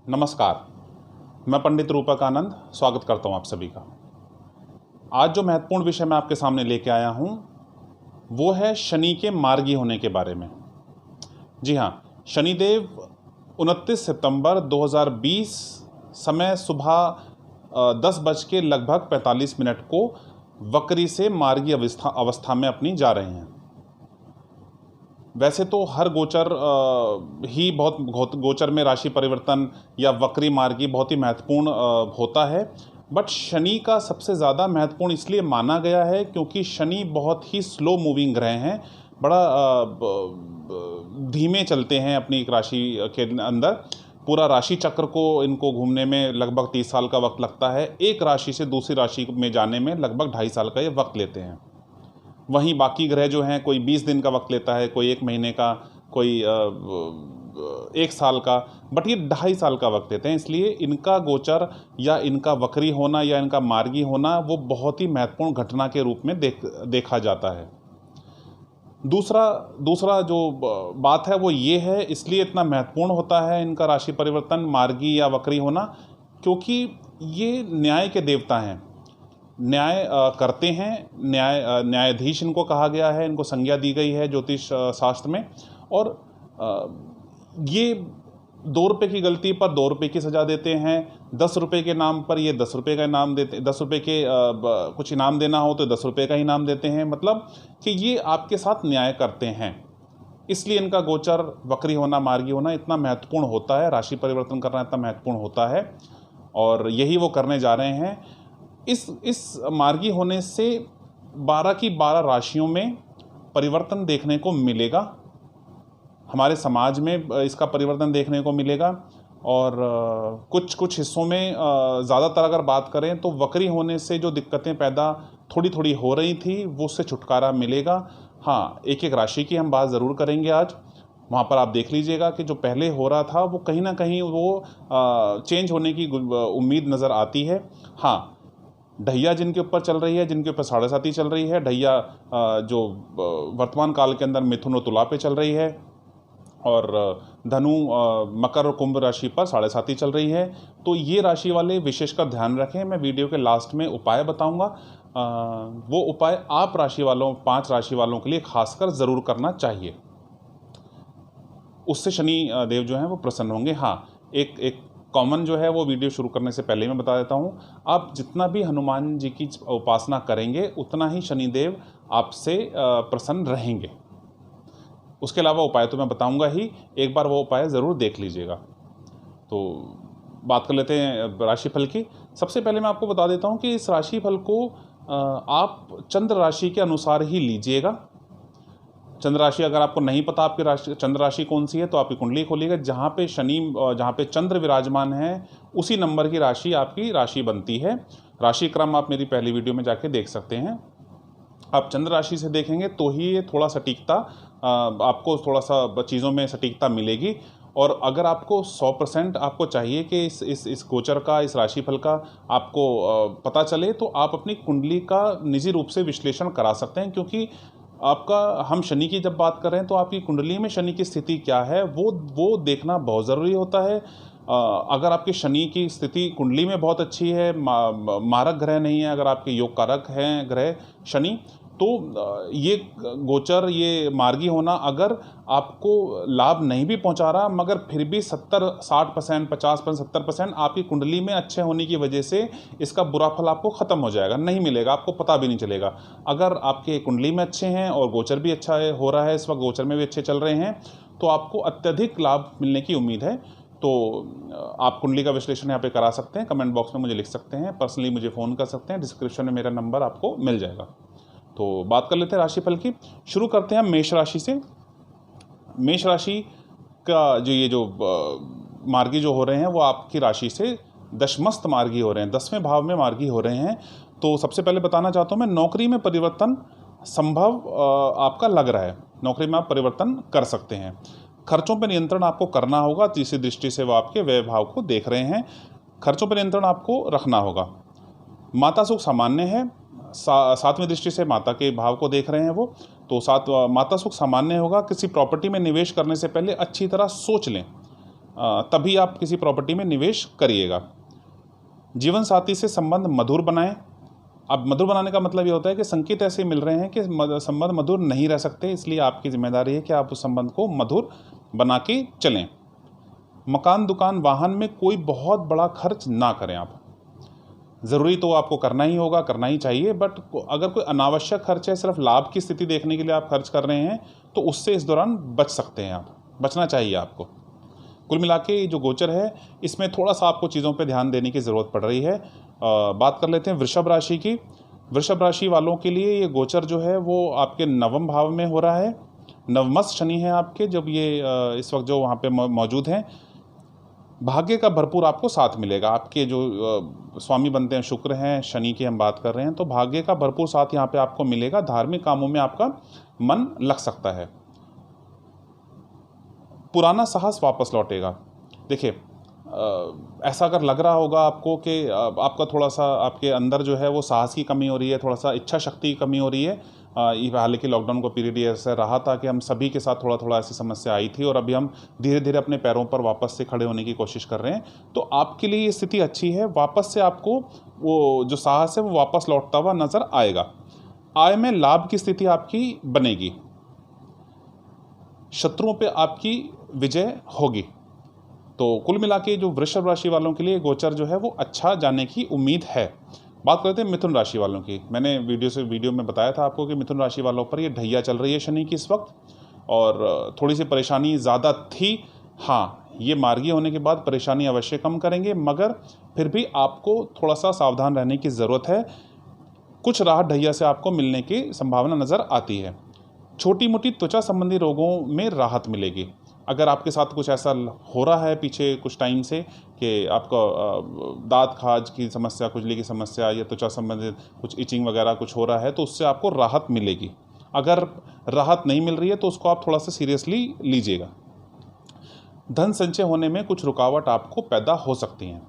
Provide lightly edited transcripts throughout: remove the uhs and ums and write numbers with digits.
नमस्कार, मैं पंडित रूपक आनंद स्वागत करता हूं आप सभी का। आज जो महत्वपूर्ण विषय मैं आपके सामने लेके आया हूं वो है शनि के मार्गी होने के बारे में। जी हाँ, शनिदेव 29 सितंबर 2020 समय सुबह 10 बज के लगभग 45 मिनट को वक्री से मार्गी अवस्था में अपनी जा रहे हैं। वैसे तो हर गोचर ही बहुत गोचर में राशि परिवर्तन या वक्री मार्गी बहुत ही महत्वपूर्ण होता है, बट शनि का सबसे ज़्यादा महत्वपूर्ण इसलिए माना गया है क्योंकि शनि बहुत ही स्लो मूविंग ग्रह हैं, बड़ा धीमे चलते हैं अपनी एक राशि के अंदर। पूरा राशि चक्र को इनको घूमने में लगभग 30 साल का वक्त लगता है। एक राशि से दूसरी राशि में जाने में लगभग 2.5 साल का ये वक्त लेते हैं। वहीं बाकी ग्रह जो हैं कोई 20 दिन का वक्त लेता है, कोई 1 महीने का, कोई 1 साल का, बट ये 2.5 साल का वक्त लेते हैं। इसलिए इनका गोचर या इनका वक्री होना या इनका मार्गी होना वो बहुत ही महत्वपूर्ण घटना के रूप में देखा जाता है। दूसरा जो बात है वो ये है, इसलिए इतना महत्वपूर्ण होता है इनका राशि परिवर्तन, मार्गी या वक्री होना, क्योंकि ये न्याय के देवता हैं। न्याय करते हैं, न्यायाधीश इनको कहा गया है, इनको संज्ञा दी गई है ज्योतिष शास्त्र में। और ये 2 रुपये की गलती पर 2 रुपये की सज़ा देते हैं। 10 रुपये के नाम पर ये 10 रुपये का इनाम देते, 10 रुपये के कुछ इनाम देना हो तो 10 रुपये का इनाम देते हैं। मतलब कि ये आपके साथ न्याय करते हैं। इसलिए इनका गोचर, वक्री होना, मार्गी होना इतना महत्वपूर्ण होता है, राशि परिवर्तन करना इतना महत्वपूर्ण होता है, और यही वो करने जा रहे हैं। इस मार्गी होने से 12 की 12 राशियों में परिवर्तन देखने को मिलेगा। हमारे समाज में इसका परिवर्तन देखने को मिलेगा। और कुछ हिस्सों में ज़्यादातर अगर बात करें तो वक्री होने से जो दिक्कतें पैदा थोड़ी हो रही थी वो उससे छुटकारा मिलेगा। हाँ, एक राशि की हम बात ज़रूर करेंगे आज। वहाँ पर आप देख लीजिएगा कि जो पहले हो रहा था वो कहीं ना कहीं वो चेंज होने की उम्मीद नज़र आती है। हाँ, ढैया जिनके ऊपर चल रही है, जिनके ऊपर 7.5 चल रही है, ढैया जो वर्तमान काल के अंदर मिथुन और तुला पे चल रही है, और धनु, मकर और कुंभ राशि पर 7.5 चल रही है। तो ये राशि वाले विशेषकर ध्यान रखें। मैं वीडियो के लास्ट में उपाय बताऊंगा। वो उपाय आप राशि वालों, 5 राशि वालों के लिए खासकर ज़रूर करना चाहिए। उससे शनि देव जो हैं वो प्रसन्न होंगे। हाँ, एक कॉमन जो है वो वीडियो शुरू करने से पहले मैं बता देता हूँ, आप जितना भी हनुमान जी की उपासना करेंगे उतना ही शनिदेव आपसे प्रसन्न रहेंगे। उसके अलावा उपाय तो मैं बताऊंगा ही, एक बार वो उपाय ज़रूर देख लीजिएगा। तो बात कर लेते हैं राशिफल की। सबसे पहले मैं आपको बता देता हूँ कि इस राशिफल को आप चंद्र राशि के अनुसार ही लीजिएगा। चंद्र राशि अगर आपको नहीं पता आपकी राशि चंद्र राशि कौन सी है तो आपकी कुंडली खोलिएगा। जहाँ पे चंद्र विराजमान है उसी नंबर की राशि आपकी राशि बनती है। राशि क्रम आप मेरी पहली वीडियो में जाके देख सकते हैं। आप चंद्र राशि से देखेंगे तो ही ये थोड़ा सटीकता, आपको थोड़ा सा चीज़ों में सटीकता मिलेगी। और अगर आपको 100% आपको चाहिए कि इस गोचर का, इस राशिफल का आपको पता चले, तो आप अपनी कुंडली का निजी रूप से विश्लेषण करा सकते हैं। क्योंकि हम शनि की जब बात कर रहे हैं तो आपकी कुंडली में शनि की स्थिति क्या है वो देखना बहुत ज़रूरी होता है। अगर आपकी शनि की स्थिति कुंडली में बहुत अच्छी है, मारक ग्रह नहीं है, अगर आपके योग कारक हैं ग्रह शनि, तो ये गोचर, ये मार्गी होना अगर आपको लाभ नहीं भी पहुंचा रहा, मगर फिर भी 60%, 50%, 70% आपकी कुंडली में अच्छे होने की वजह से इसका बुरा फल आपको ख़त्म हो जाएगा, नहीं मिलेगा, आपको पता भी नहीं चलेगा। अगर आपके कुंडली में अच्छे हैं और गोचर भी अच्छा हो रहा है, इस वक्त गोचर में भी अच्छे चल रहे हैं, तो आपको अत्यधिक लाभ मिलने की उम्मीद है। तो आप कुंडली का विश्लेषण यहाँ पे करा सकते हैं। कमेंट बॉक्स में मुझे लिख सकते हैं, पर्सनली मुझे फ़ोन कर सकते हैं, डिस्क्रिप्शन में मेरा नंबर आपको मिल जाएगा। तो बात कर लेते हैं राशिफल की। शुरू करते हैं मेष राशि से। मेष राशि का जो मार्गी जो हो रहे हैं वो आपकी राशि से दशमस्त मार्गी हो रहे हैं, 10वें भाव में मार्गी हो रहे हैं। तो सबसे पहले बताना चाहता हूँ मैं, नौकरी में परिवर्तन संभव आपका लग रहा है। नौकरी में आप परिवर्तन कर सकते हैं। खर्चों पर नियंत्रण आपको करना होगा। तीसरी दृष्टि से वो आपके व्यय भाव को देख रहे हैं। खर्चों पर नियंत्रण आपको रखना होगा। माता सुख सामान्य है। 7वीं दृष्टि से माता के भाव को देख रहे हैं वो, तो माता सुख सामान्य होगा। किसी प्रॉपर्टी में निवेश करने से पहले अच्छी तरह सोच लें। तभी आप किसी प्रॉपर्टी में निवेश करिएगा। जीवन साथी से संबंध मधुर बनाएं। अब मधुर बनाने का मतलब ये होता है कि संकेत ऐसे मिल रहे हैं कि संबंध मधुर नहीं रह सकते, इसलिए आपकी जिम्मेदारी है कि आप उस संबंध को मधुर बना के चलें। मकान, दुकान, वाहन में कोई बहुत बड़ा खर्च ना करें आप। ज़रूरी तो आपको करना ही होगा, करना ही चाहिए, बट अगर कोई अनावश्यक खर्च है, सिर्फ लाभ की स्थिति देखने के लिए आप खर्च कर रहे हैं, तो उससे इस दौरान बच सकते हैं आप, बचना चाहिए आपको। कुल मिला के जो गोचर है इसमें थोड़ा सा आपको चीज़ों पे ध्यान देने की ज़रूरत पड़ रही है। बात कर लेते हैं वृषभ राशि की। वृषभ राशि वालों के लिए ये गोचर जो है वो आपके नवम भाव में हो रहा है। नवमस्त शनि है आपके, जब ये इस वक्त जो वहाँ पे मौजूद हैं। भाग्य का भरपूर आपको साथ मिलेगा। आपके जो स्वामी बनते हैं शुक्र हैं, शनि की हम बात कर रहे हैं, तो भाग्य का भरपूर साथ यहाँ पे आपको मिलेगा। धार्मिक कामों में आपका मन लग सकता है। पुराना साहस वापस लौटेगा। देखिए, ऐसा अगर लग रहा होगा आपको कि आपका थोड़ा सा आपके अंदर जो है वो साहस की कमी हो रही है, थोड़ा सा इच्छा शक्ति की कमी हो रही है। हालांकि लॉकडाउन का पीरियड ये ऐसा रहा था कि हम सभी के साथ थोड़ा थोड़ा ऐसी समस्या आई थी, और अभी हम धीरे धीरे अपने पैरों पर वापस से खड़े होने की कोशिश कर रहे हैं। तो आपके लिए ये स्थिति अच्छी है। वापस से आपको वो जो साहस है वो वापस लौटता हुआ नजर आएगा। आय में लाभ की स्थिति आपकी बनेगी। शत्रुओं पे आपकी विजय होगी। तो कुल मिला के जो वृषभ राशि वालों के लिए गोचर जो है वो अच्छा जाने की उम्मीद है। बात करते हैं मिथुन राशि वालों की। मैंने वीडियो में बताया था आपको कि मिथुन राशि वालों पर ये ढैया चल रही है शनि की इस वक्त, और थोड़ी सी परेशानी ज़्यादा थी। हाँ, ये मार्गी होने के बाद परेशानी अवश्य कम करेंगे, मगर फिर भी आपको थोड़ा सा सावधान रहने की ज़रूरत है। कुछ राहत ढैया से आपको मिलने की संभावना नज़र आती है। छोटी मोटी त्वचा संबंधी रोगों में राहत मिलेगी। अगर आपके साथ कुछ ऐसा हो रहा है पीछे कुछ टाइम से कि आपका दांत खाज की समस्या, खुजली की समस्या, या त्वचा संबंधित कुछ इचिंग वगैरह कुछ हो रहा है, तो उससे आपको राहत मिलेगी। अगर राहत नहीं मिल रही है तो उसको आप थोड़ा सा सीरियसली लीजिएगा। धन संचय होने में कुछ रुकावट आपको पैदा हो सकती हैं।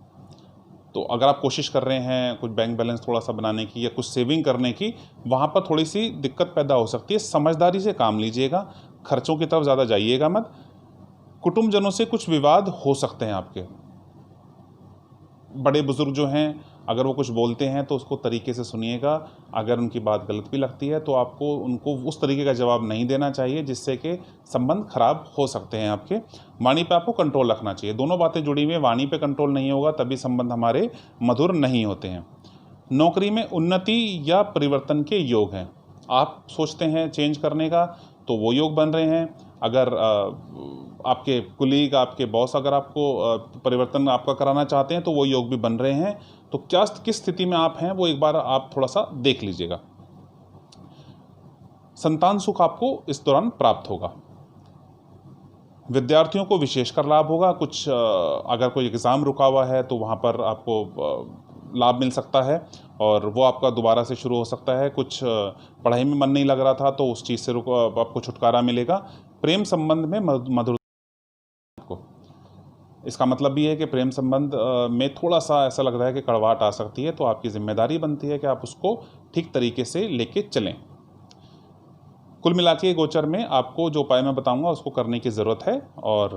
तो अगर आप कोशिश कर रहे हैं कुछ बैंक बैलेंस थोड़ा सा बनाने की या कुछ सेविंग करने की, वहाँ पर थोड़ी सी दिक्कत पैदा हो सकती है। समझदारी से काम लीजिएगा, खर्चों की तरफ ज़्यादा जाइएगा मत। कुटुंबजनों से कुछ विवाद हो सकते हैं आपके। बड़े बुजुर्ग जो हैं, अगर वो कुछ बोलते हैं तो उसको तरीके से सुनिएगा। अगर उनकी बात गलत भी लगती है तो आपको उनको उस तरीके का जवाब नहीं देना चाहिए जिससे कि संबंध खराब हो सकते हैं आपके। वाणी पे आपको कंट्रोल रखना चाहिए। दोनों बातें जुड़ी हुई हैं। वाणी पे कंट्रोल नहीं होगा तभी संबंध हमारे मधुर नहीं होते हैं। नौकरी में उन्नति या परिवर्तन के योग हैं। आप सोचते हैं चेंज करने का तो वो योग बन रहे हैं। अगर आपके कुलीग, आपके बॉस अगर आपको परिवर्तन आपका कराना चाहते हैं तो वो योग भी बन रहे हैं। तो क्या किस स्थिति में आप हैं वो एक बार आप थोड़ा सा देख लीजिएगा। संतान सुख आपको इस दौरान प्राप्त होगा। विद्यार्थियों को विशेषकर लाभ होगा। कुछ अगर कोई एग्ज़ाम रुका हुआ है तो वहाँ पर आपको लाभ मिल सकता है और वो आपका दोबारा से शुरू हो सकता है। कुछ पढ़ाई में मन नहीं लग रहा था तो उस चीज़ से आपको छुटकारा मिलेगा। प्रेम संबंध में मधुर को, इसका मतलब भी है कि प्रेम संबंध में थोड़ा सा ऐसा लग रहा है कि कड़वाहट आ सकती है, तो आपकी जिम्मेदारी बनती है कि आप उसको ठीक तरीके से लेके चलें। कुल मिला के गोचर में आपको जो उपाय मैं बताऊंगा उसको करने की ज़रूरत है। और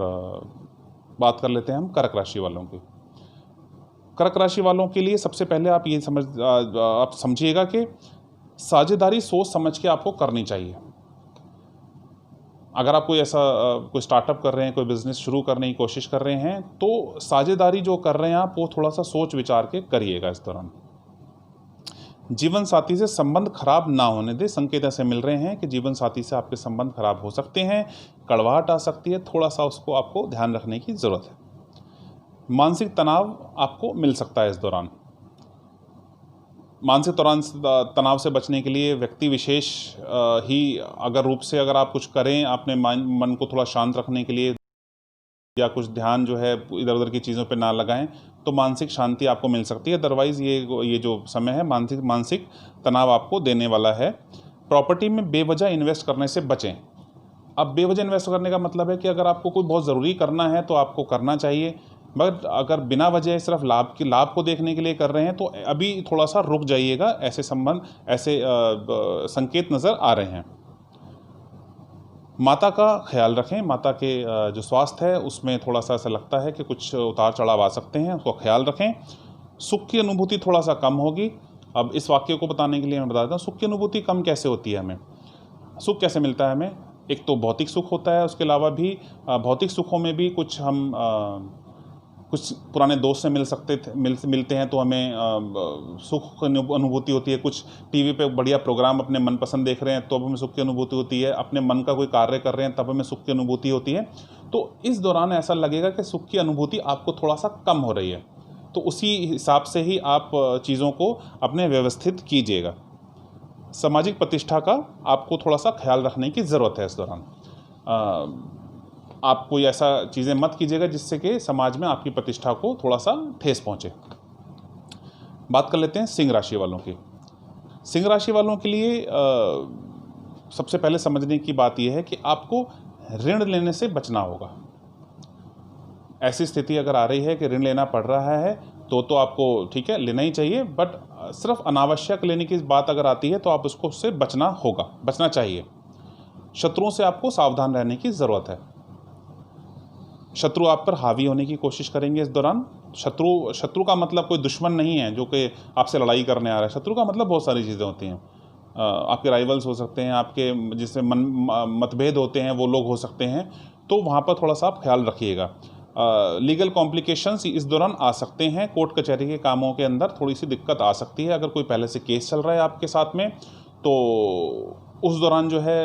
बात कर लेते हैं हम कर्क राशि वालों की। कर्क राशि वालों के लिए सबसे पहले आप ये आप समझिएगा कि साझेदारी सोच समझ के आपको करनी चाहिए। अगर आप कोई ऐसा कोई स्टार्टअप कर रहे हैं, कोई बिज़नेस शुरू करने की कोशिश कर रहे हैं, तो साझेदारी जो कर रहे हैं आप वो थोड़ा सा सोच विचार के करिएगा इस दौरान। जीवन साथी से संबंध खराब ना होने दे। संकेत ऐसे मिल रहे हैं कि जीवन साथी से आपके संबंध खराब हो सकते हैं, कड़वाहट आ सकती है, थोड़ा सा उसको आपको ध्यान रखने की ज़रूरत है। मानसिक तनाव आपको मिल सकता है इस दौरान। मानसिक तनाव से बचने के लिए व्यक्ति विशेष ही अगर रूप से अगर आप कुछ करें, अपने मन को थोड़ा शांत रखने के लिए, या कुछ ध्यान जो है इधर उधर की चीज़ों पे ना लगाएं, तो मानसिक शांति आपको मिल सकती है। अदरवाइज़ ये जो समय है मानसिक तनाव आपको देने वाला है। प्रॉपर्टी में बेवजह इन्वेस्ट करने से बचें। अब बेवजह इन्वेस्ट करने का मतलब है कि अगर आपको कोई बहुत ज़रूरी करना है तो आपको करना चाहिए, मगर अगर बिना वजह सिर्फ लाभ को देखने के लिए कर रहे हैं तो अभी थोड़ा सा रुक जाइएगा। ऐसे संकेत नज़र आ रहे हैं। माता का ख्याल रखें, माता के जो स्वास्थ्य है उसमें थोड़ा सा ऐसा लगता है कि कुछ उतार चढ़ाव आ सकते हैं, उसको ख्याल रखें। सुख की अनुभूति थोड़ा सा कम होगी। अब इस वाक्य को बताने के लिए मैं बता देता हूँ, सुख की अनुभूति कम कैसे होती है हमें, सुख कैसे मिलता है हमें। एक तो भौतिक सुख होता है, उसके अलावा भी भौतिक सुखों में भी कुछ हम कुछ पुराने दोस्त से मिलते हैं तो हमें सुख की अनुभूति होती है। कुछ टीवी पे बढ़िया प्रोग्राम अपने मनपसंद देख रहे हैं तो हमें सुख की अनुभूति होती है। अपने मन का कोई कार्य कर रहे हैं तब हमें सुख की अनुभूति होती है। तो इस दौरान ऐसा लगेगा कि सुख की अनुभूति आपको थोड़ा सा कम हो रही है, तो उसी हिसाब से ही आप चीज़ों को अपने व्यवस्थित कीजिएगा। सामाजिक प्रतिष्ठा का आपको थोड़ा सा ख्याल रखने की ज़रूरत है इस दौरान। आप कोई ऐसा चीज़ें मत कीजिएगा जिससे कि समाज में आपकी प्रतिष्ठा को थोड़ा सा ठेस पहुँचे। बात कर लेते हैं सिंह राशि वालों की। सिंह राशि वालों के लिए सबसे पहले समझने की बात यह है कि आपको ऋण लेने से बचना होगा। ऐसी स्थिति अगर आ रही है कि ऋण लेना पड़ रहा है तो आपको ठीक है लेना ही चाहिए, बट सिर्फ अनावश्यक लेने की बात अगर आती है तो आप उसको उससे बचना चाहिए। शत्रुओं से आपको सावधान रहने की ज़रूरत है। शत्रु आप पर हावी होने की कोशिश करेंगे इस दौरान। शत्रु का मतलब कोई दुश्मन नहीं है जो कि आपसे लड़ाई करने आ रहा है। शत्रु का मतलब बहुत सारी चीज़ें होती हैं। आपके राइवल्स हो सकते हैं, आपके जिससे मतभेद होते हैं वो लोग हो सकते हैं, तो वहाँ पर थोड़ा सा आप ख्याल रखिएगा। लीगल कॉम्प्लिकेशंस इस दौरान आ सकते हैं। कोर्ट कचहरी के कामों के अंदर थोड़ी सी दिक्कत आ सकती है। अगर कोई पहले से केस चल रहा है आपके साथ में तो उस दौरान जो है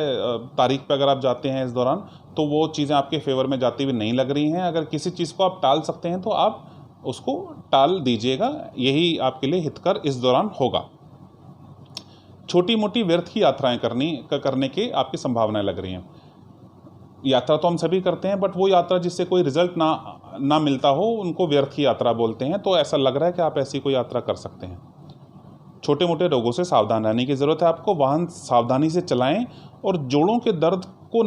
तारीख पे अगर आप जाते हैं इस दौरान तो वो चीज़ें आपके फेवर में जाती हुई नहीं लग रही हैं। अगर किसी चीज़ को आप टाल सकते हैं तो आप उसको टाल दीजिएगा, यही आपके लिए हितकर इस दौरान होगा। छोटी मोटी व्यर्थ की यात्राएं करने की आपकी संभावनाएं लग रही हैं। यात्रा तो हम सभी करते हैं, बट वो यात्रा जिससे कोई रिजल्ट ना मिलता हो उनको व्यर्थ की यात्रा बोलते हैं। तो ऐसा लग रहा है कि आप ऐसी कोई यात्रा कर सकते हैं। छोटे मोटे रोगों से सावधान रहने की ज़रूरत है आपको। वाहन सावधानी से चलाएं और जोड़ों के दर्द को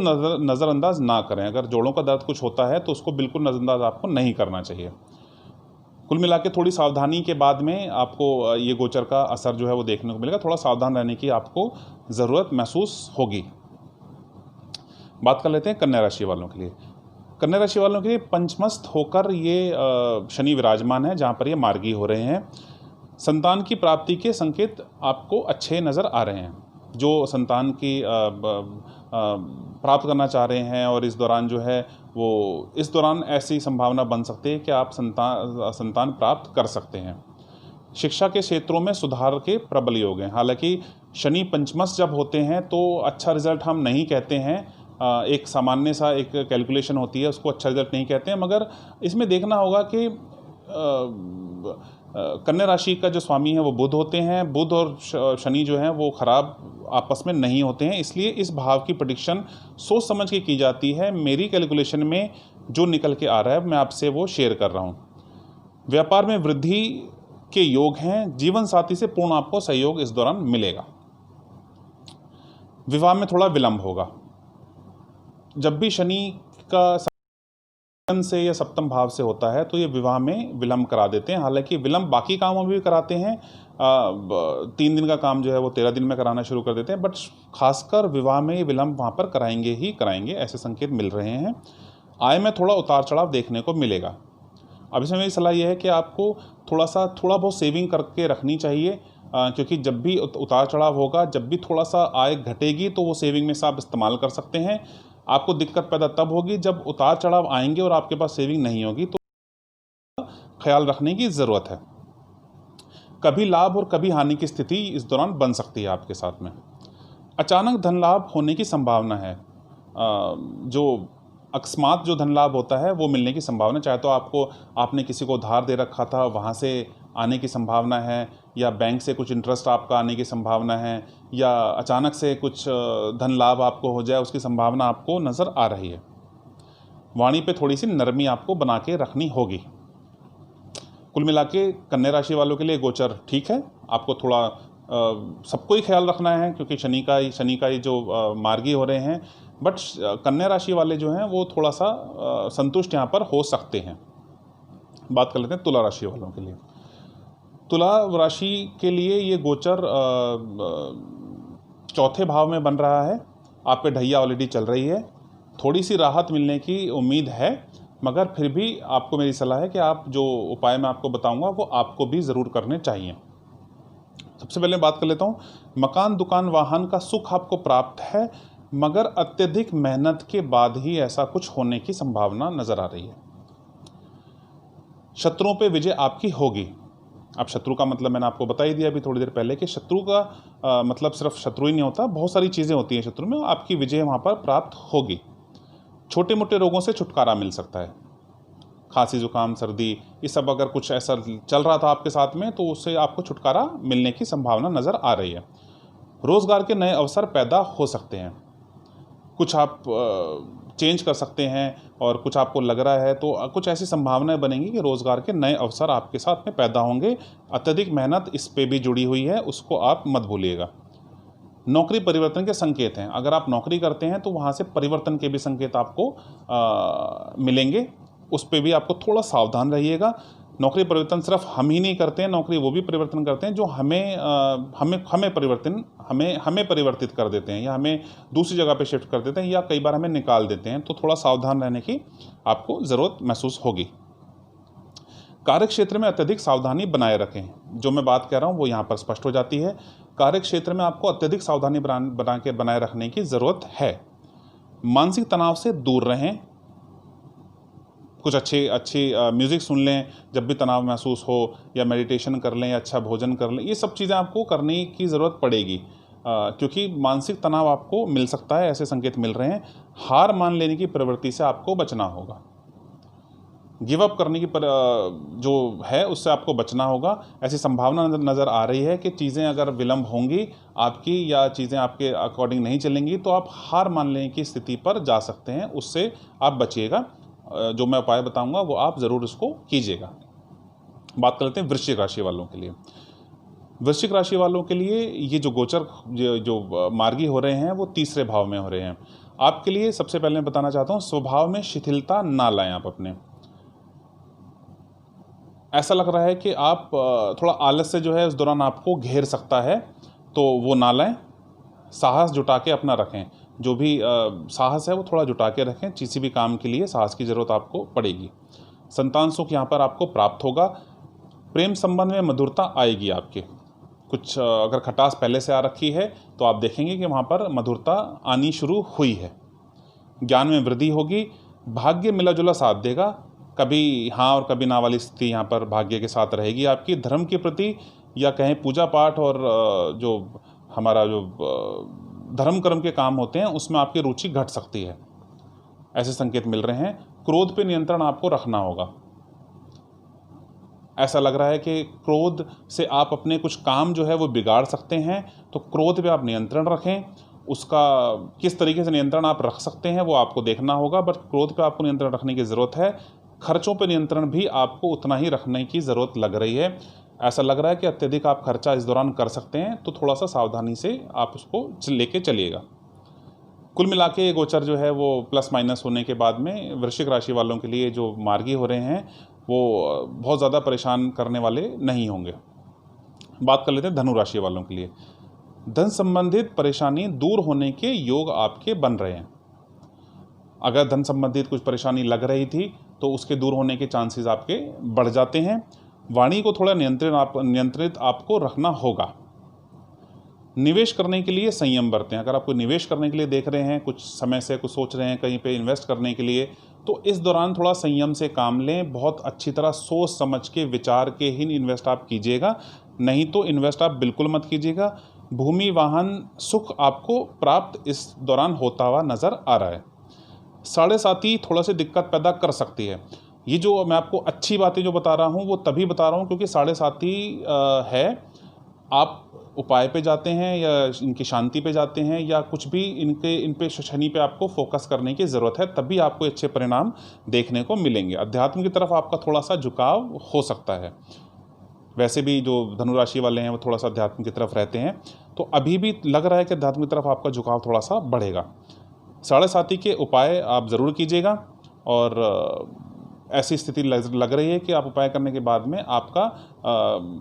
नज़रअंदाज ना करें। अगर जोड़ों का दर्द कुछ होता है तो उसको बिल्कुल नज़रअंदाज आपको नहीं करना चाहिए। कुल मिला के थोड़ी सावधानी के बाद में आपको ये गोचर का असर जो है वो देखने को मिलेगा। थोड़ा सावधान रहने की आपको ज़रूरत महसूस होगी। बात कर लेते हैं कन्या राशि वालों के लिए। कन्या राशि वालों के लिए पंचमस्थ होकर ये शनि विराजमान है, जहाँ पर ये मार्गी हो रहे हैं। संतान की प्राप्ति के संकेत आपको अच्छे नज़र आ रहे हैं। जो संतान की प्राप्त करना चाह रहे हैं और इस दौरान जो है वो इस दौरान ऐसी संभावना बन सकती है कि आप संतान प्राप्त कर सकते हैं। शिक्षा के क्षेत्रों में सुधार के प्रबल योग हैं। हालांकि शनि पंचमस्थ जब होते हैं तो अच्छा रिजल्ट हम नहीं कहते हैं। एक सामान्य सा एक कैलकुलेशन होती है, उसको अच्छा रिजल्ट नहीं कहते हैं। मगर इसमें देखना होगा कि कन्या राशि का जो स्वामी है वो बुध होते हैं। बुध और शनि जो हैं वो खराब आपस में नहीं होते हैं, इसलिए इस भाव की प्रेडिक्शन सोच समझ के की जाती है। मेरी कैलकुलेशन में जो निकल के आ रहा है मैं आपसे वो शेयर कर रहा हूँ। व्यापार में वृद्धि के योग हैं। जीवन साथी से पूर्ण आपको सहयोग इस दौरान मिलेगा। विवाह में थोड़ा विलंब होगा। जब भी शनि का से या सप्तम भाव से होता है तो ये विवाह में विलंब करा देते हैं। हालांकि विलंब बाकी कामों में भी कराते हैं। 3 दिन का काम जो है वो 13 दिन में कराना शुरू कर देते हैं, बट खासकर विवाह में ये विलंब वहाँ पर कराएंगे ही कराएंगे, ऐसे संकेत मिल रहे हैं। आय में थोड़ा उतार चढ़ाव देखने को मिलेगा। अब इसमें मेरी सलाह यह है कि आपको थोड़ा बहुत सेविंग करके रखनी चाहिए, क्योंकि जब भी उतार चढ़ाव होगा, जब भी थोड़ा सा आय घटेगी तो वो सेविंग में से आप इस्तेमाल कर सकते हैं। आपको दिक्कत पैदा तब होगी जब उतार चढ़ाव आएंगे और आपके पास सेविंग नहीं होगी, तो ख्याल रखने की ज़रूरत है। कभी लाभ और कभी हानि की स्थिति इस दौरान बन सकती है आपके साथ में। अचानक धन लाभ होने की संभावना है। जो अकस्मात जो धन लाभ होता है वो मिलने की संभावना, चाहे तो आपने किसी को उधार दे रखा था वहाँ से आने की संभावना है, या बैंक से कुछ इंटरेस्ट आपका आने की संभावना है, या अचानक से कुछ धन लाभ आपको हो जाए उसकी संभावना आपको नज़र आ रही है। वाणी पे थोड़ी सी नरमी आपको बना के रखनी होगी। कुल मिला के कन्या राशि वालों के लिए गोचर ठीक है। आपको थोड़ा सबको ही ख्याल रखना है क्योंकि शनि का ही जो मार्गी हो रहे हैं, बट कन्या राशि वाले जो हैं वो थोड़ा सा संतुष्ट यहाँ पर हो सकते हैं। बात कर लेते हैं तुला राशि वालों के लिए। तुला राशि के लिए ये गोचर चौथे भाव में बन रहा है। आप पे ढैया ऑलरेडी चल रही है, थोड़ी सी राहत मिलने की उम्मीद है, मगर फिर भी आपको मेरी सलाह है कि आप जो उपाय मैं आपको बताऊंगा वो आपको भी ज़रूर करने चाहिए। सबसे पहले बात कर लेता हूँ, मकान, दुकान, वाहन का सुख आपको प्राप्त है, मगर अत्यधिक मेहनत के बाद ही ऐसा कुछ होने की संभावना नज़र आ रही है। शत्रुओं पे विजय आपकी होगी। अब शत्रु का मतलब मैंने आपको बता ही दिया अभी थोड़ी देर पहले कि शत्रु का मतलब सिर्फ शत्रु ही नहीं होता, बहुत सारी चीज़ें होती हैं शत्रु में, आपकी विजय वहाँ पर प्राप्त होगी। छोटे मोटे रोगों से छुटकारा मिल सकता है, खांसी जुकाम सर्दी ये सब अगर कुछ ऐसा चल रहा था आपके साथ में तो उससे आपको छुटकारा मिलने की संभावना नज़र आ रही है। रोज़गार के नए अवसर पैदा हो सकते हैं, कुछ आप चेंज कर सकते हैं और कुछ आपको लग रहा है तो कुछ ऐसी संभावनाएं बनेंगी कि रोज़गार के नए अवसर आपके साथ में पैदा होंगे। अत्यधिक मेहनत इस पे भी जुड़ी हुई है, उसको आप मत भूलिएगा। नौकरी परिवर्तन के संकेत हैं, अगर आप नौकरी करते हैं तो वहाँ से परिवर्तन के भी संकेत आपको मिलेंगे, उस पर भी आपको थोड़ा सावधान रहिएगा। नौकरी परिवर्तन सिर्फ हम ही नहीं करते हैं, नौकरी वो भी परिवर्तन करते हैं जो हमें परिवर्तित कर देते हैं या हमें दूसरी जगह पे शिफ्ट कर देते हैं या कई बार हमें निकाल देते हैं, तो थोड़ा सावधान रहने की आपको ज़रूरत महसूस होगी। कार्य क्षेत्र में अत्यधिक सावधानी बनाए रखें, जो मैं बात कह रहा हूँ वो यहाँ पर स्पष्ट हो जाती है। कार्य क्षेत्र में आपको अत्यधिक सावधानी बनाए रखने की ज़रूरत है। मानसिक तनाव से दूर रहें, कुछ अच्छी म्यूज़िक सुन लें जब भी तनाव महसूस हो, या मेडिटेशन कर लें या अच्छा भोजन कर लें, ये सब चीज़ें आपको करने की ज़रूरत पड़ेगी, क्योंकि मानसिक तनाव आपको मिल सकता है, ऐसे संकेत मिल रहे हैं। हार मान लेने की प्रवृत्ति से आपको बचना होगा, गिव अप करने की जो है उससे आपको बचना होगा। ऐसी संभावना नज़र आ रही है कि चीज़ें अगर विलम्ब होंगी आपकी या चीज़ें आपके अकॉर्डिंग नहीं चलेंगी तो आप हार मान लेने की स्थिति पर जा सकते हैं, उससे आप बचिएगा। जो मैं उपाय बताऊंगा वो आप ज़रूर इसको कीजिएगा। बात कर लेते हैं वृश्चिक राशि वालों के लिए। वृश्चिक राशि वालों के लिए ये जो गोचर जो मार्गी हो रहे हैं वो तीसरे भाव में हो रहे हैं। आपके लिए सबसे पहले मैं बताना चाहता हूँ, स्वभाव में शिथिलता ना लाएं आप अपने। ऐसा लग रहा है कि आप थोड़ा आलस्य जो है उस दौरान आपको घेर सकता है, तो वो ना लाएं। साहस जुटा के अपना रखें, जो भी साहस है वो थोड़ा जुटा के रखें, किसी भी काम के लिए साहस की ज़रूरत आपको पड़ेगी। संतान सुख यहाँ पर आपको प्राप्त होगा। प्रेम संबंध में मधुरता आएगी आपके, कुछ अगर खटास पहले से आ रखी है तो आप देखेंगे कि वहाँ पर मधुरता आनी शुरू हुई है। ज्ञान में वृद्धि होगी, भाग्य मिला जुला साथ देगा, कभी हाँ और कभी ना वाली स्थिति यहाँ पर भाग्य के साथ रहेगी आपकी। धर्म के प्रति या कहें पूजा पाठ और जो हमारा जो धर्म कर्म के काम होते हैं उसमें आपकी रुचि घट सकती है, ऐसे संकेत मिल रहे हैं। क्रोध पे नियंत्रण आपको रखना होगा। ऐसा लग रहा है कि क्रोध से आप अपने कुछ काम जो है वो बिगाड़ सकते हैं, तो क्रोध पे आप नियंत्रण रखें। उसका किस तरीके से नियंत्रण आप रख सकते हैं वो आपको देखना होगा, बट क्रोध पे आपको नियंत्रण रखने की ज़रूरत है। खर्चों पे नियंत्रण भी आपको उतना ही रखने की ज़रूरत लग रही है। ऐसा लग रहा है कि अत्यधिक आप खर्चा इस दौरान कर सकते हैं, तो थोड़ा सा सावधानी से आप उसको लेके चलिएगा। कुल मिला के ये गोचर जो है वो प्लस माइनस होने के बाद में वृश्चिक राशि वालों के लिए जो मार्गी हो रहे हैं वो बहुत ज़्यादा परेशान करने वाले नहीं होंगे। बात कर लेते हैं धनु राशि वालों के लिए। धन संबंधित परेशानी दूर होने के योग आपके बन रहे हैं। अगर धन संबंधित कुछ परेशानी लग रही थी तो उसके दूर होने के चांसेस आपके बढ़ जाते हैं। वाणी को थोड़ा नियंत्रित आपको रखना होगा। निवेश करने के लिए संयम बरतें। अगर आप कोई निवेश करने के लिए देख रहे हैं, कुछ समय से कुछ सोच रहे हैं कहीं पे इन्वेस्ट करने के लिए, तो इस दौरान थोड़ा संयम से काम लें। बहुत अच्छी तरह सोच समझ के विचार के ही इन्वेस्ट आप कीजिएगा, नहीं तो इन्वेस्ट आप बिल्कुल मत कीजिएगा। भूमि वाहन सुख आपको प्राप्त इस दौरान होता हुआ नज़र आ रहा है। साढ़े साथी थोड़ा सी दिक्कत पैदा कर सकती है। ये जो मैं आपको अच्छी बातें जो बता रहा हूँ वो तभी बता रहा हूँ क्योंकि साढ़े साथी है। आप उपाय पे जाते हैं या इनकी शांति पे जाते हैं या कुछ भी इन पे शनि पे आपको फोकस करने की ज़रूरत है, तभी आपको अच्छे परिणाम देखने को मिलेंगे। अध्यात्म की तरफ आपका थोड़ा सा झुकाव हो सकता है। वैसे भी जो धनुराशि वाले हैं वो थोड़ा सा अध्यात्म की तरफ रहते हैं, तो अभी भी लग रहा है कि अध्यात्म की तरफ आपका झुकाव थोड़ा सा बढ़ेगा। साढ़े साथी के उपाय आप ज़रूर कीजिएगा और ऐसी स्थिति लग रही है कि आप उपाय करने के बाद में आपका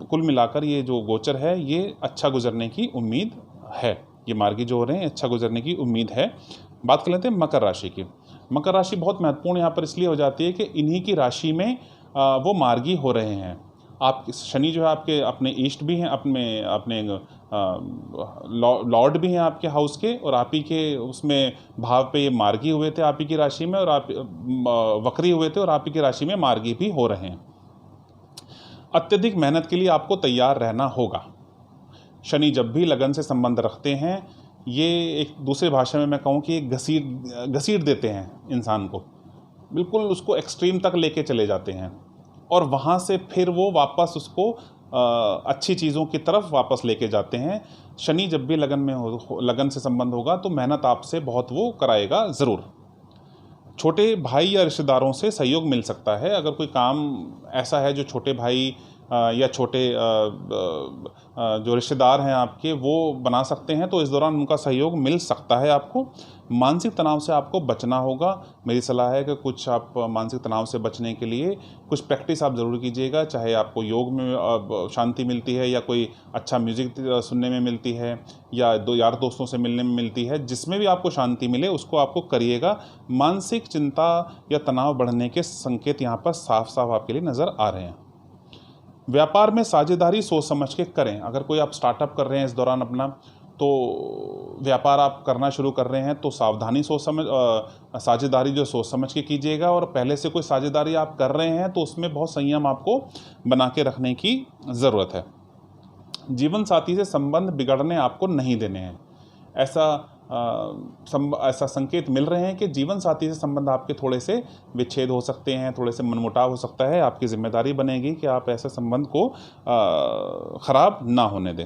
कुल मिलाकर ये जो गोचर है ये अच्छा गुजरने की उम्मीद है। ये मार्गी जो हो रहे हैं अच्छा गुजरने की उम्मीद है। बात कर लेते हैं मकर राशि की। मकर राशि बहुत महत्वपूर्ण यहाँ पर इसलिए हो जाती है कि इन्हीं की राशि में वो मार्गी हो रहे हैं। आप शनि जो है आपके अपने ईष्ट भी हैं, अपने लॉर्ड भी हैं आपके हाउस के, और आप ही के उसमें भाव पे ये मार्गी हुए थे आप ही की राशि में, और आप वक्री हुए थे और आप ही की राशि में मार्गी भी हो रहे हैं। अत्यधिक मेहनत के लिए आपको तैयार रहना होगा। शनि जब भी लगन से संबंध रखते हैं, ये एक दूसरे भाषा में मैं कहूँ कि घसीट देते हैं इंसान को, बिल्कुल उसको एक्सट्रीम तक लेके चले जाते हैं, और वहाँ से फिर वो वापस उसको अच्छी चीज़ों की तरफ वापस लेके जाते हैं। शनि जब भी लगन से संबंध होगा तो मेहनत आपसे बहुत वो कराएगा ज़रूर। छोटे भाई या रिश्तेदारों से सहयोग मिल सकता है। अगर कोई काम ऐसा है जो छोटे भाई या छोटे जो रिश्तेदार हैं आपके वो बना सकते हैं, तो इस दौरान उनका सहयोग मिल सकता है आपको। मानसिक तनाव से आपको बचना होगा। मेरी सलाह है कि कुछ आप मानसिक तनाव से बचने के लिए कुछ प्रैक्टिस आप ज़रूर कीजिएगा, चाहे आपको योग में शांति मिलती है, या कोई अच्छा म्यूज़िक सुनने में मिलती है, या दो यार दोस्तों से मिलने में मिलती है, जिसमें भी आपको शांति मिले उसको आपको करिएगा। मानसिक चिंता या तनाव बढ़ने के संकेत यहाँ पर साफ साफ आपके लिए नज़र आ रहे हैं। व्यापार में साझेदारी सोच समझ के करें। अगर कोई आप स्टार्टअप कर रहे हैं इस दौरान अपना, तो व्यापार आप करना शुरू कर रहे हैं, तो सावधानी साझेदारी जो सोच समझ के कीजिएगा। और पहले से कोई साझेदारी आप कर रहे हैं तो उसमें बहुत संयम आपको बना के रखने की ज़रूरत है। जीवन साथी से संबंध बिगड़ने आपको नहीं देने हैं। ऐसा संकेत मिल रहे हैं कि जीवन साथी से संबंध आपके थोड़े से विच्छेद हो सकते हैं, थोड़े से मनमुटाव हो सकता है। आपकी जिम्मेदारी बनेगी कि आप ऐसे संबंध को खराब ना होने दें।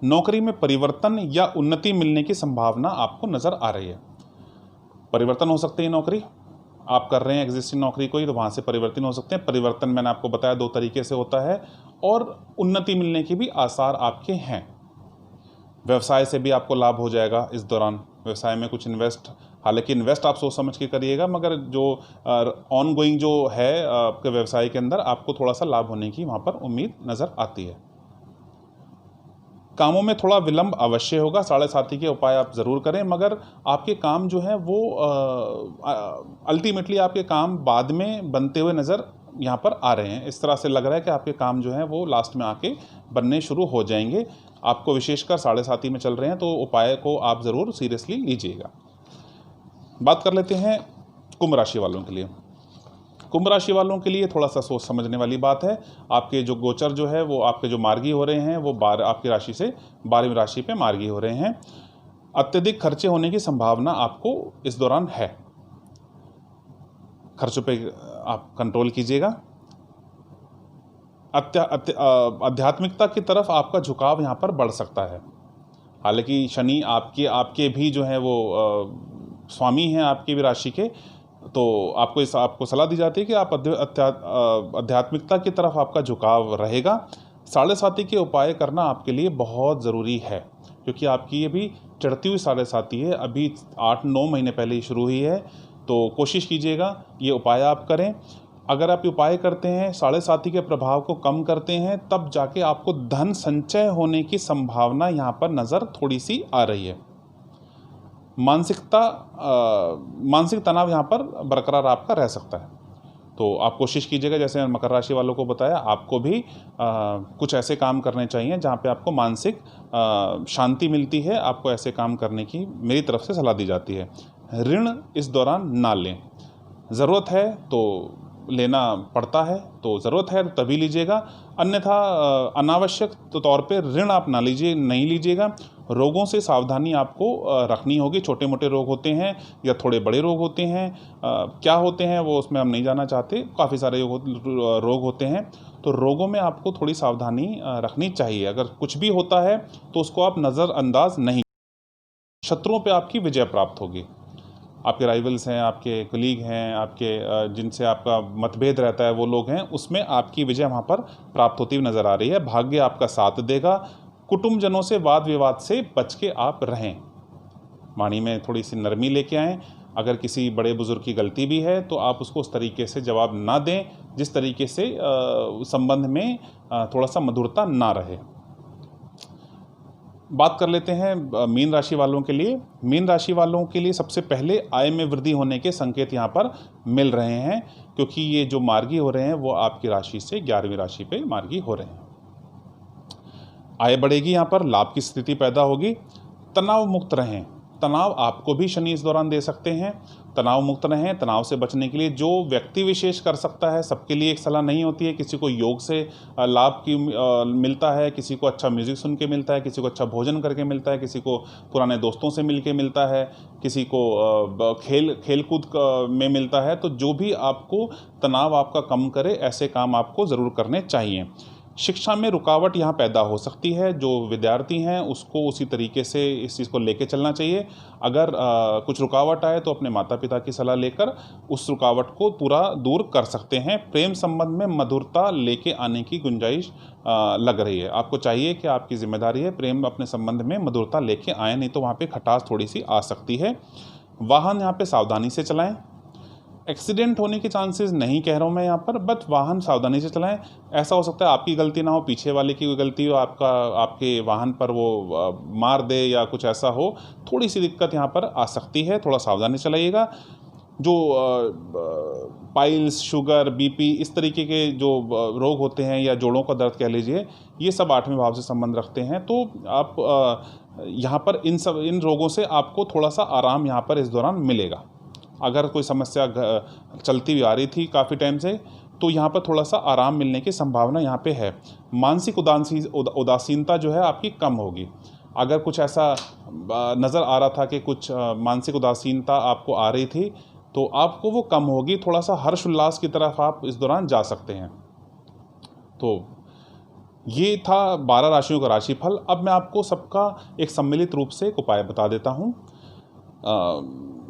नौकरी में परिवर्तन या उन्नति मिलने की संभावना आपको नज़र आ रही है। परिवर्तन हो सकते हैं, नौकरी आप कर रहे हैं एग्जिस्टिंग नौकरी को ही, तो वहाँ से परिवर्तन हो सकते हैं। परिवर्तन मैंने आपको बताया 2 तरीके से होता है, और उन्नति मिलने के भी आसार आपके हैं। व्यवसाय से भी आपको लाभ हो जाएगा इस दौरान। व्यवसाय में कुछ हालांकि इन्वेस्ट आप सोच समझ के करिएगा, मगर जो ऑन गोइंग जो है आपके व्यवसाय के अंदर, आपको थोड़ा सा लाभ होने की वहाँ पर उम्मीद नज़र आती है। कामों में थोड़ा विलंब अवश्य होगा। 7.5 के उपाय आप ज़रूर करें, मगर आपके काम जो है वो अल्टीमेटली आपके काम बाद में बनते हुए नज़र यहाँ पर आ रहे हैं। इस तरह से लग रहा है कि आपके काम जो है वो लास्ट में आके बनने शुरू हो जाएंगे। आपको विशेषकर 7.5 में चल रहे हैं, तो उपाय को आप ज़रूर सीरियसली लीजिएगा। बात कर लेते हैं कुंभ राशि वालों के लिए। कुंभ राशि वालों के लिए थोड़ा सा सोच समझने वाली बात है। आपके जो गोचर जो है वो आपके जो मार्गी हो रहे हैं वो आपकी राशि से 12वीं राशि पे मार्गी हो रहे हैं। अत्यधिक खर्चे होने की संभावना आपको इस दौरान है। खर्चों पे आप कंट्रोल कीजिएगा। आध्यात्मिकता की तरफ आपका झुकाव यहाँ पर बढ़ सकता है। हालांकि शनि आपके भी जो है वो स्वामी हैं आपकी भी राशि के, तो आपको सलाह दी जाती है कि आप आध्यात्मिकता की तरफ आपका झुकाव रहेगा। 7.5 के उपाय करना आपके लिए बहुत ज़रूरी है, क्योंकि आपकी ये भी चढ़ती हुई 7.5 है, अभी 8-9 महीने पहले ही शुरू हुई है। तो कोशिश कीजिएगा ये उपाय आप करें। अगर आप उपाय करते हैं, 7.5 के प्रभाव को कम करते हैं, तब जाके आपको धन संचय होने की संभावना यहाँ पर नज़र थोड़ी सी आ रही है। मानसिक तनाव यहाँ पर बरकरार आपका रह सकता है। तो आप कोशिश कीजिएगा, जैसे मकर राशि वालों को बताया, आपको भी कुछ ऐसे काम करने चाहिए जहाँ पे आपको मानसिक शांति मिलती है। आपको ऐसे काम करने की मेरी तरफ से सलाह दी जाती है। ऋण इस दौरान ना लें। ज़रूरत है तो लेना पड़ता है, तो ज़रूरत है तभी लीजिएगा, अन्यथा अनावश्यक तौर पे ऋण आप नहीं लीजिएगा। रोगों से सावधानी आपको रखनी होगी। छोटे मोटे रोग होते हैं या थोड़े बड़े रोग होते हैं, क्या होते हैं वो उसमें हम नहीं जाना चाहते। काफ़ी सारे रोग होते हैं, तो रोगों में आपको थोड़ी सावधानी रखनी चाहिए। अगर कुछ भी होता है तो उसको आप नज़रअंदाज नहीं। शत्रुओं पे आपकी विजय प्राप्त होगी। आपके राइवल्स हैं, आपके कलीग हैं, आपके जिनसे आपका मतभेद रहता है वो लोग हैं, उसमें आपकी विजय वहाँ पर प्राप्त होती हुई नज़र आ रही है। भाग्य आपका साथ देगा। कुटुंबजनों से वाद विवाद से बच के आप रहें। वाणी में थोड़ी सी नरमी लेके आएँ। अगर किसी बड़े बुजुर्ग की गलती भी है तो आप उसको उस तरीके से जवाब ना दें जिस तरीके से संबंध में थोड़ा सा मधुरता ना रहे। बात कर लेते हैं मीन राशि वालों के लिए। मीन राशि वालों के लिए सबसे पहले आय में वृद्धि होने के संकेत यहाँ पर मिल रहे हैं, क्योंकि ये जो मार्गी हो रहे हैं वो आपकी राशि से 11वीं राशि पे मार्गी हो रहे हैं। आय बढ़ेगी, यहाँ पर लाभ की स्थिति पैदा होगी। तनाव मुक्त रहें, तनाव आपको भी शनि इस दौरान दे सकते हैं। तनाव मुक्त रहें। तनाव से बचने के लिए जो व्यक्ति विशेष कर सकता है, सबके लिए एक सलाह नहीं होती है। किसी को योग से लाभ की मिलता है, किसी को अच्छा म्यूज़िक सुन के मिलता है, किसी को अच्छा भोजन करके मिलता है, किसी को पुराने दोस्तों से मिल के मिलता है, किसी को खेल कूद में मिलता है। तो जो भी आपको तनाव आपका कम करे, ऐसे काम आपको ज़रूर करने चाहिए। शिक्षा में रुकावट यहाँ पैदा हो सकती है। जो विद्यार्थी हैं उसको उसी तरीके से इस चीज़ को लेके चलना चाहिए। अगर कुछ रुकावट आए तो अपने माता पिता की सलाह लेकर उस रुकावट को पूरा दूर कर सकते हैं। प्रेम संबंध में मधुरता लेके आने की गुंजाइश लग रही है। आपको चाहिए कि आपकी जिम्मेदारी है प्रेम अपने संबंध में मधुरता लेके आए, नहीं तो वहाँ पे खटास थोड़ी सी आ सकती है। वाहन यहाँ पे सावधानी से चलाएं। एक्सीडेंट होने के चांसेस नहीं कह रहा हूँ मैं यहाँ पर, बट वाहन सावधानी से चलाएं। ऐसा हो सकता है आपकी गलती ना हो, पीछे वाले की कोई गलती हो, आपके वाहन पर वो मार दे या कुछ ऐसा हो, थोड़ी सी दिक्कत यहाँ पर आ सकती है। थोड़ा सावधानी चलाइएगा। जो पाइल्स, शुगर, बीपी इस तरीके के जो रोग होते हैं या जोड़ों का दर्द कह लीजिए, ये सब 8वें भाव से संबंध रखते हैं। तो आप यहाँ पर इन रोगों से आपको थोड़ा सा आराम यहाँ पर इस दौरान मिलेगा। अगर कोई समस्या चलती हुई आ रही थी काफ़ी टाइम से, तो यहाँ पर थोड़ा सा आराम मिलने की संभावना यहाँ पे है। मानसिक उदासीनता जो है आपकी कम होगी। अगर कुछ ऐसा नज़र आ रहा था कि कुछ मानसिक उदासीनता आपको आ रही थी, तो आपको वो कम होगी। थोड़ा सा हर्ष उल्लास की तरफ आप इस दौरान जा सकते हैं। तो ये था 12 राशियों का राशिफल। अब मैं आपको सबका एक सम्मिलित रूप से एक उपाय बता देता हूँ।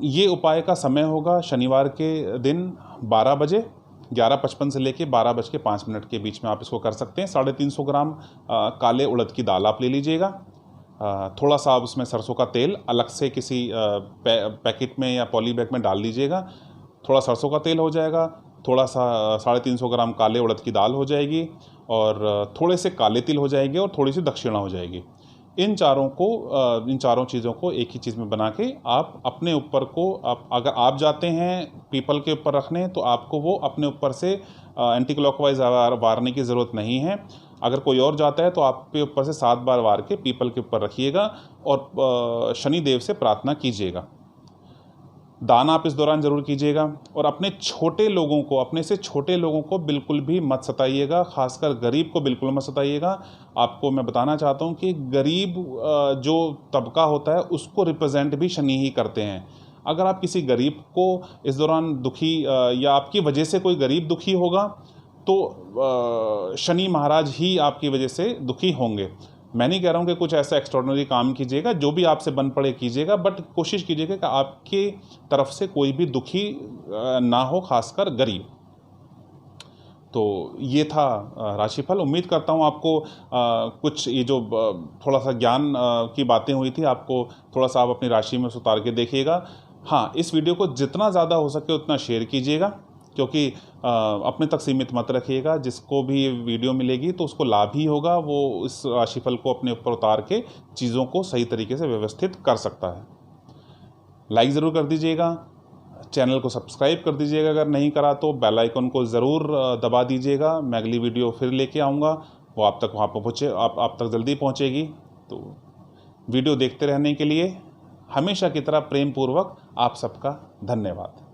ये उपाय का समय होगा शनिवार के दिन 12 बजे, 11:55 से लेके 12:05 के बीच में आप इसको कर सकते हैं। 350 ग्राम काले उड़द की दाल आप ले लीजिएगा। थोड़ा सा आप उसमें सरसों का तेल अलग से किसी पैकेट में या पॉली बैग में डाल लीजिएगा। थोड़ा सरसों का तेल हो जाएगा, थोड़ा सा 350 ग्राम काले उड़द की दाल हो जाएगी, और थोड़े से काले तिल हो जाएंगे, और थोड़ी सी दक्षिणा हो जाएगी। इन चारों चीज़ों को एक ही चीज़ में बना के आप अपने ऊपर को, अगर आप जाते हैं पीपल के ऊपर रखने, तो आपको वो अपने ऊपर से एंटी क्लॉकवाइज वारने की ज़रूरत नहीं है। अगर कोई और जाता है तो आपके ऊपर से 7 बार वार के पीपल के ऊपर रखिएगा और शनि देव से प्रार्थना कीजिएगा। दान आप इस दौरान ज़रूर कीजिएगा। और अपने से छोटे लोगों को बिल्कुल भी मत सताइएगा, खासकर गरीब को बिल्कुल मत सताइएगा। आपको मैं बताना चाहता हूँ कि गरीब जो तबका होता है उसको रिप्रेजेंट भी शनि ही करते हैं। अगर आप किसी गरीब को इस दौरान दुखी या आपकी वजह से कोई गरीब दुखी होगा, तो शनि महाराज ही आपकी वजह से दुखी होंगे। मैं नहीं कह रहा हूँ कि कुछ ऐसा एक्स्ट्रॉर्डिनरी काम कीजिएगा, जो भी आपसे बन पड़े कीजिएगा, बट कोशिश कीजिएगा कि आपके तरफ से कोई भी दुखी ना हो, खासकर गरीब। तो ये था राशिफल। उम्मीद करता हूँ आपको कुछ ये जो थोड़ा सा ज्ञान की बातें हुई थी, आपको थोड़ा सा आप अपनी राशि में उतार के देखिएगा। हाँ, इस वीडियो को जितना ज़्यादा हो सके उतना शेयर कीजिएगा, क्योंकि अपने तक सीमित मत रखिएगा। जिसको भी ये वीडियो मिलेगी तो उसको लाभ ही होगा, वो इस राशिफल को अपने ऊपर उतार के चीज़ों को सही तरीके से व्यवस्थित कर सकता है। लाइक ज़रूर कर दीजिएगा, चैनल को सब्सक्राइब कर दीजिएगा, अगर नहीं करा तो बेल आइकन को ज़रूर दबा दीजिएगा। मैं अगली वीडियो फिर लेके आऊँगा, वो आप तक वहाँ पर आप तक जल्दी पहुँचेगी। तो वीडियो देखते रहने के लिए हमेशा की तरह प्रेम पूर्वक आप सबका धन्यवाद।